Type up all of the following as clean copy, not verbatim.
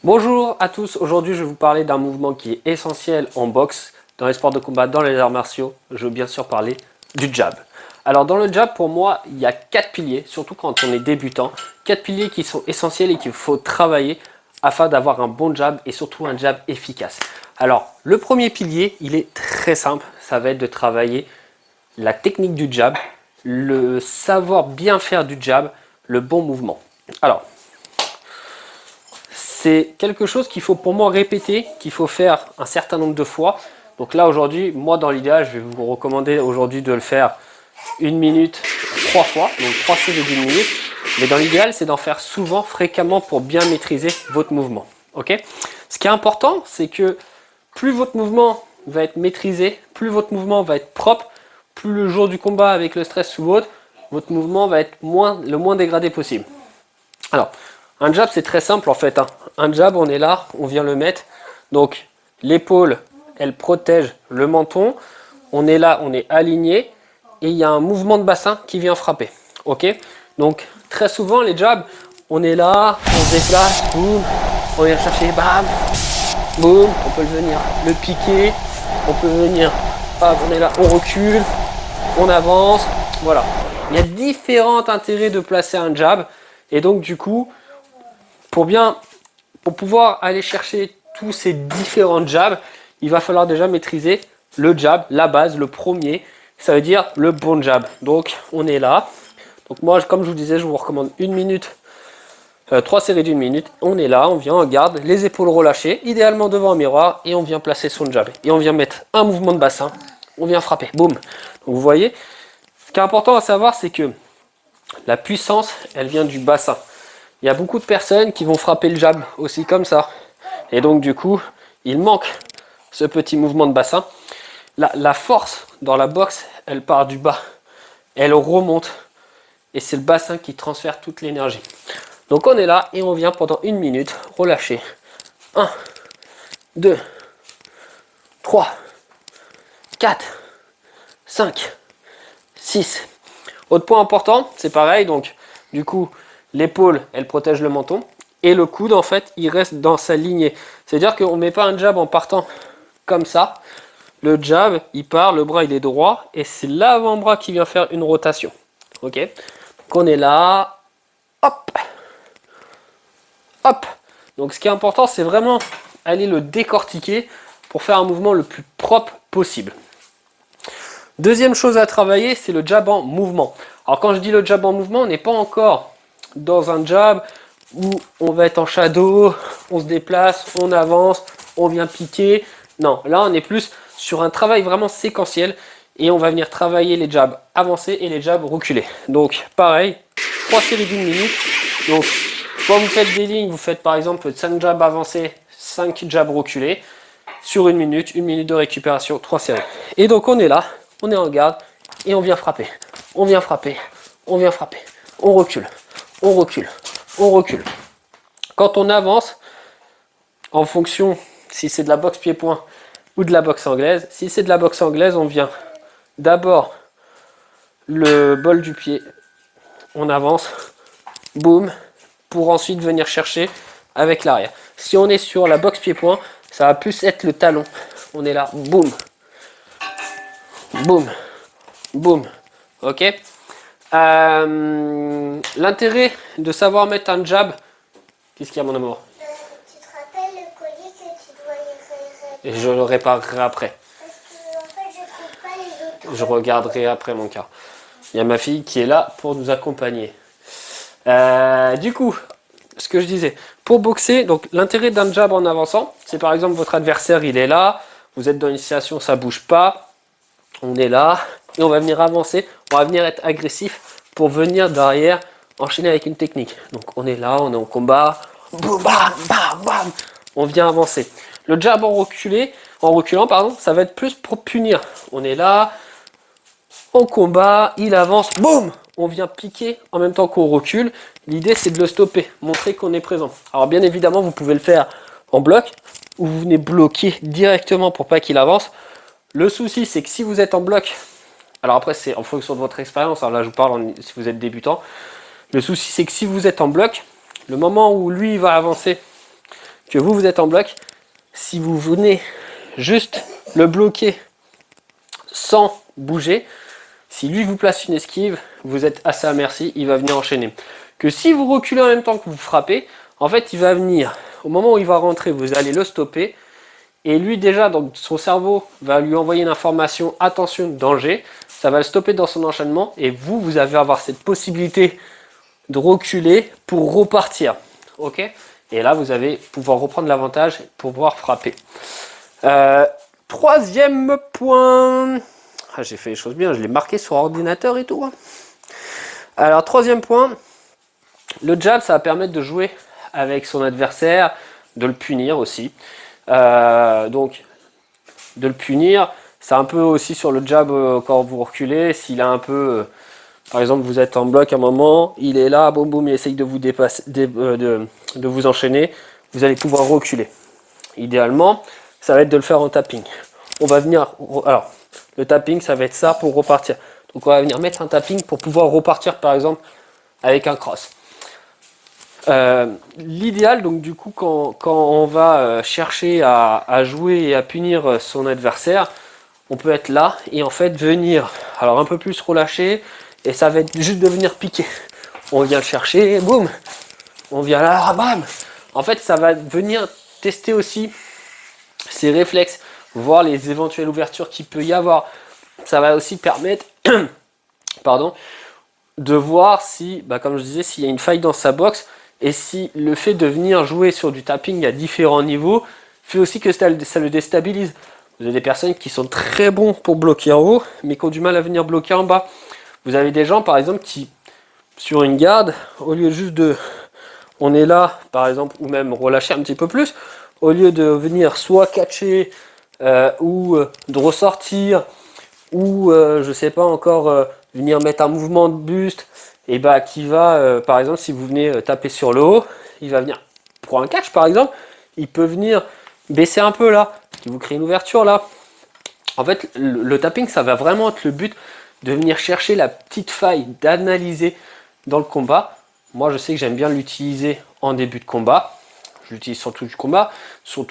Bonjour à tous, aujourd'hui je vais vous parler d'un mouvement qui est essentiel en boxe, dans les sports de combat, dans les arts martiaux. Je veux bien sûr parler du jab. Alors dans le jab, pour moi, il y a 4 piliers, surtout quand on est débutant. 4 piliers qui sont essentiels et qu'il faut travailler afin d'avoir un bon jab et surtout un jab efficace. Alors le premier pilier, il est très simple, ça va être de travailler la technique du jab, le savoir bien faire du jab, le bon mouvement. Alors, c'est quelque chose qu'il faut pour moi répéter, qu'il faut faire un certain nombre de fois. Donc là aujourd'hui, moi dans l'idéal, je vais vous recommander aujourd'hui de le faire 1 minute 3 fois, donc 3 séries d'1 minute. Mais dans l'idéal, c'est d'en faire souvent, fréquemment pour bien maîtriser votre mouvement. Ok ? Ce qui est important, c'est que plus votre mouvement va être maîtrisé, plus votre mouvement va être propre, plus le jour du combat avec le stress ou autre, votre mouvement va être le moins dégradé possible. Alors, un jab, c'est très simple en fait. Un jab, on est là, on vient le mettre. Donc, l'épaule, elle protège le menton. On est là, on est aligné. Et il y a un mouvement de bassin qui vient frapper. Ok ? Donc, très souvent, les jabs, on est là, on se déplace, boum, on vient chercher, bam, boum, on peut venir le piquer, on peut venir, hop, on est là, on recule, on avance, voilà. Il y a différents intérêts de placer un jab. Et donc, du coup, pour pouvoir aller chercher tous ces différents jabs, il va falloir déjà maîtriser le jab, la base, le premier, ça veut dire le bon jab. Donc on est là. Donc moi, comme je vous disais, je vous recommande 1 minute, 3 séries d'1 minute. On est là, on vient, on garde les épaules relâchées, idéalement devant un miroir, et on vient placer son jab. Et on vient mettre un mouvement de bassin, on vient frapper, boum. Donc vous voyez, ce qui est important à savoir, c'est que la puissance, elle vient du bassin. Il y a beaucoup de personnes qui vont frapper le jab aussi comme ça. Et donc du coup, il manque ce petit mouvement de bassin. La force dans la boxe, elle part du bas. Elle remonte. Et c'est le bassin qui transfère toute l'énergie. Donc on est là et on vient pendant 1 minute relâcher. 1, 2, 3, 4, 5, 6. Autre point important, c'est pareil. Donc du coup, l'épaule, elle protège le menton. Et le coude, en fait, il reste dans sa lignée. C'est-à-dire qu'on ne met pas un jab en partant comme ça. Le jab, il part, le bras, il est droit. Et c'est l'avant-bras qui vient faire une rotation. Ok ? Donc on est là. Hop. Hop. Donc ce qui est important, c'est vraiment aller le décortiquer pour faire un mouvement le plus propre possible. Deuxième chose à travailler, c'est le jab en mouvement. Alors quand je dis le jab en mouvement, on n'est pas encore dans un jab où on va être en shadow, on se déplace, on avance, on vient piquer. Non, là on est plus sur un travail vraiment séquentiel et on va venir travailler les jabs avancés et les jabs reculés. Donc pareil, 3 séries d'1 minute. Donc quand vous faites des lignes, vous faites par exemple 5 jabs avancés, 5 jabs reculés sur 1 minute de récupération, 3 séries. Et donc on est là, on est en garde et on vient frapper. On vient frapper, on vient frapper, on recule, on recule, on recule. Quand on avance, en fonction si c'est de la boxe pied-point ou de la boxe anglaise, si c'est de la boxe anglaise, on vient d'abord le bol du pied, on avance, boum, pour ensuite venir chercher avec l'arrière. Si on est sur la boxe pied-point, ça va plus être le talon. On est là, boum, boum, boum, ok. L'intérêt de savoir mettre un jab, qu'est-ce qu'il y a mon amour? Tu te rappelles le collier que tu dois y Et je le réparerai après. Parce que en fait, je trouve pas les autres. Je regarderai après mon cas. Il y a ma fille qui est là pour nous accompagner. Du coup, ce que je disais, pour boxer, donc l'intérêt d'un jab en avançant, c'est par exemple votre adversaire, il est là, vous êtes dans une situation, ça bouge pas, on est là, et on va venir avancer, on va venir être agressif pour venir derrière enchaîner avec une technique. Donc on est là, on est en combat, boum, bam, bam, bam, on vient avancer. Le jab en reculant, pardon, ça va être plus pour punir. On est là, en combat, il avance, boum, on vient piquer en même temps qu'on recule. L'idée, c'est de le stopper, montrer qu'on est présent. Alors bien évidemment, vous pouvez le faire en bloc, ou vous venez bloquer directement pour pas qu'il avance. Le souci, c'est que si vous êtes en bloc, alors après, c'est en fonction de votre expérience, alors là, je vous parle si vous êtes débutant. Le souci, c'est que si vous êtes en bloc, le moment où lui va avancer, que vous êtes en bloc, si vous venez juste le bloquer sans bouger, si lui vous place une esquive, vous êtes à sa merci, il va venir enchaîner. Que si vous reculez en même temps que vous frappez, en fait il va venir, au moment où il va rentrer, vous allez le stopper, et lui déjà, donc son cerveau va lui envoyer une information, attention, danger, ça va le stopper dans son enchaînement, et vous allez avoir cette possibilité de reculer pour repartir, ok? Et là vous allez pouvoir reprendre l'avantage pour pouvoir frapper. Troisième point, ah, j'ai fait les choses bien, je l'ai marqué sur ordinateur et tout. Hein. Alors troisième point, le jab ça va permettre de jouer avec son adversaire, de le punir aussi. Donc de le punir, c'est un peu aussi sur le jab quand vous reculez, s'il a un peu, par exemple vous êtes en bloc à un moment, il est là, boum boum, il essaye de vous dépasser, de vous enchaîner, vous allez pouvoir reculer. Idéalement, ça va être de le faire en tapping. On va venir, alors le tapping ça va être ça pour repartir. Donc on va venir mettre un tapping pour pouvoir repartir par exemple avec un cross. L'idéal donc du coup quand on va chercher à jouer et à punir son adversaire, on peut être là et en fait venir alors un peu plus relâcher et ça va être juste de venir piquer. On vient le chercher, boum, on vient là, bam. En fait ça va venir tester aussi ses réflexes, voir les éventuelles ouvertures qu'il peut y avoir. Ça va aussi permettre pardon, de voir si, comme je disais, s'il y a une faille dans sa boxe et si le fait de venir jouer sur du tapping à différents niveaux fait aussi que ça le déstabilise. Vous avez des personnes qui sont très bons pour bloquer en haut mais qui ont du mal à venir bloquer en bas. Vous avez des gens par exemple qui, sur une garde, au lieu juste de, on est là par exemple, ou même relâcher un petit peu plus, au lieu de venir soit catcher ou de ressortir ou je sais pas encore venir mettre un mouvement de buste et qui va par exemple si vous venez taper sur le haut, il va venir pour un catch par exemple, il peut venir baisser un peu là, qui vous crée une ouverture là. En fait le tapping ça va vraiment être le but de venir chercher la petite faille, d'analyser dans le combat. Moi je sais que j'aime bien l'utiliser en début de combat. Je l'utilise sur tout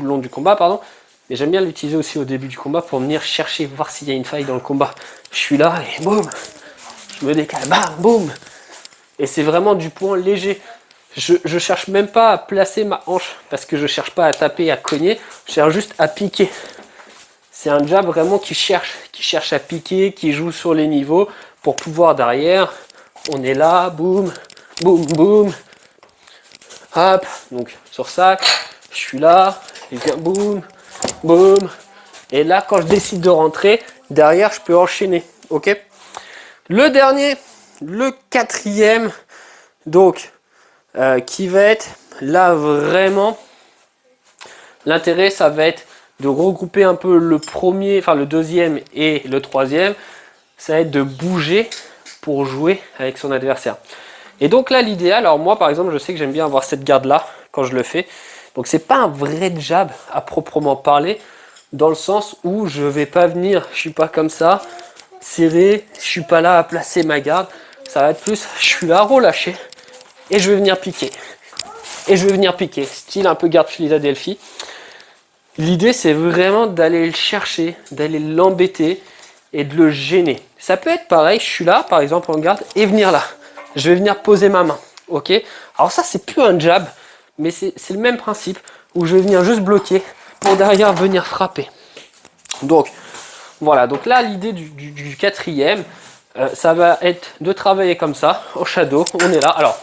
le long du combat, pardon. Mais j'aime bien l'utiliser aussi au début du combat pour venir chercher, voir s'il y a une faille dans le combat. Je suis là et boum, je me décale, bam, boum. Et c'est vraiment du point léger. Je cherche même pas à placer ma hanche parce que je cherche pas à taper, à cogner. Je cherche juste à piquer. C'est un jab vraiment qui cherche à piquer, qui joue sur les niveaux pour pouvoir derrière. On est là, boum, boum, boum. Hop, donc sur ça, je suis là, et bien boum, boum. Et là, quand je décide de rentrer, derrière, je peux enchaîner. Ok. Le dernier, le quatrième, donc, qui va être là vraiment, l'intérêt, ça va être de regrouper un peu le premier, enfin le deuxième et le troisième. Ça va être de bouger pour jouer avec son adversaire. Et donc là l'idéal, alors moi par exemple je sais que j'aime bien avoir cette garde là quand je le fais, donc c'est pas un vrai jab à proprement parler, dans le sens où je vais pas venir, je suis pas comme ça, serré, je suis pas là à placer ma garde, ça va être plus, je suis là relâché et je vais venir piquer, style un peu garde Philadelphie. L'idée c'est vraiment d'aller le chercher, d'aller l'embêter et de le gêner. Ça peut être pareil, je suis là par exemple en garde et venir là. Je vais venir poser ma main, ok? Alors ça, c'est plus un jab, mais c'est le même principe, où je vais venir juste bloquer pour derrière venir frapper. Donc, voilà. Donc là, l'idée du quatrième, ça va être de travailler comme ça, au shadow. On est là. Alors,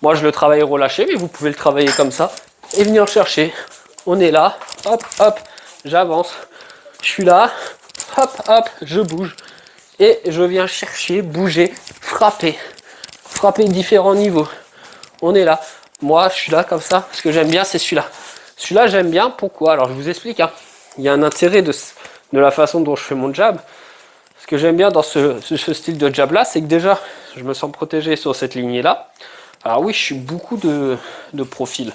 moi, je le travaille relâché, mais vous pouvez le travailler comme ça et venir chercher. On est là, hop, hop, j'avance. Je suis là, hop, hop, je bouge. Et je viens chercher, bouger, frapper différents niveaux. On est là. Moi, je suis là comme ça. Ce que j'aime bien, c'est celui-là. Celui-là, j'aime bien. Pourquoi? Alors, je vous explique. Hein. Il y a un intérêt de la façon dont je fais mon jab. Ce que j'aime bien dans ce style de jab-là, c'est que déjà, je me sens protégé sur cette lignée-là. Alors oui, je suis beaucoup de profil.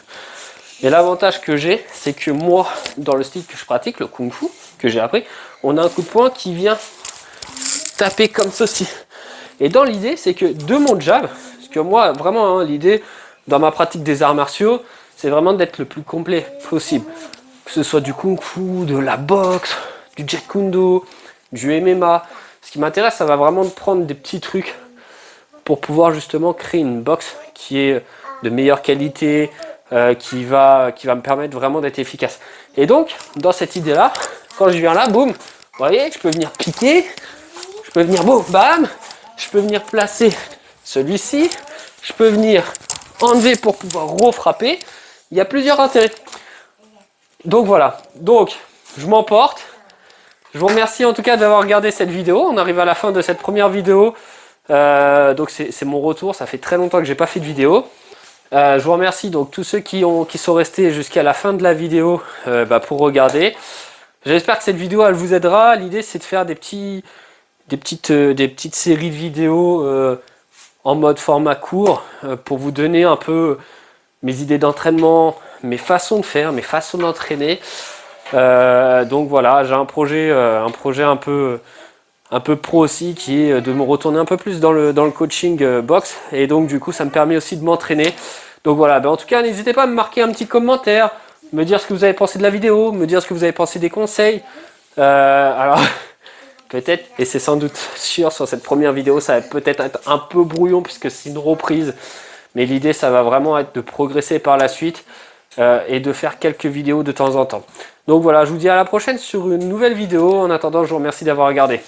Mais l'avantage que j'ai, c'est que moi, dans le style que je pratique, le Kung Fu, que j'ai appris, on a un coup de poing qui vient taper comme ceci. Et dans l'idée, c'est que de mon jab, parce que moi, vraiment, hein, l'idée dans ma pratique des arts martiaux, c'est vraiment d'être le plus complet possible. Que ce soit du kung-fu, de la boxe, du Jeet Kune Do, du MMA. Ce qui m'intéresse, ça va vraiment de prendre des petits trucs pour pouvoir justement créer une boxe qui est de meilleure qualité, qui va me permettre vraiment d'être efficace. Et donc, dans cette idée-là, quand je viens là, boum, vous voyez, je peux venir piquer, je peux venir, boum, bam, je peux venir placer celui-ci, je peux venir enlever pour pouvoir refrapper. Il y a plusieurs intérêts. Donc voilà, donc je m'emporte. Je vous remercie en tout cas d'avoir regardé cette vidéo. On arrive à la fin de cette première vidéo. Donc c'est mon retour, ça fait très longtemps que j'ai pas fait de vidéo. Je vous remercie donc tous ceux qui sont restés jusqu'à la fin de la vidéo pour regarder. J'espère que cette vidéo elle vous aidera. L'idée c'est de faire des petites séries de vidéos en mode format court pour vous donner un peu mes idées d'entraînement, mes façons de faire, mes façons d'entraîner. Donc voilà, j'ai un projet un peu pro aussi qui est de me retourner un peu plus dans le coaching box, et donc du coup ça me permet aussi de m'entraîner. Donc voilà, en tout cas n'hésitez pas à me marquer un petit commentaire, me dire ce que vous avez pensé de la vidéo, me dire ce que vous avez pensé des conseils. Alors peut-être, et c'est sans doute sûr sur cette première vidéo, ça va peut-être être un peu brouillon puisque c'est une reprise, mais l'idée ça va vraiment être de progresser par la suite et de faire quelques vidéos de temps en temps. Donc voilà, je vous dis à la prochaine sur une nouvelle vidéo. En attendant, je vous remercie d'avoir regardé.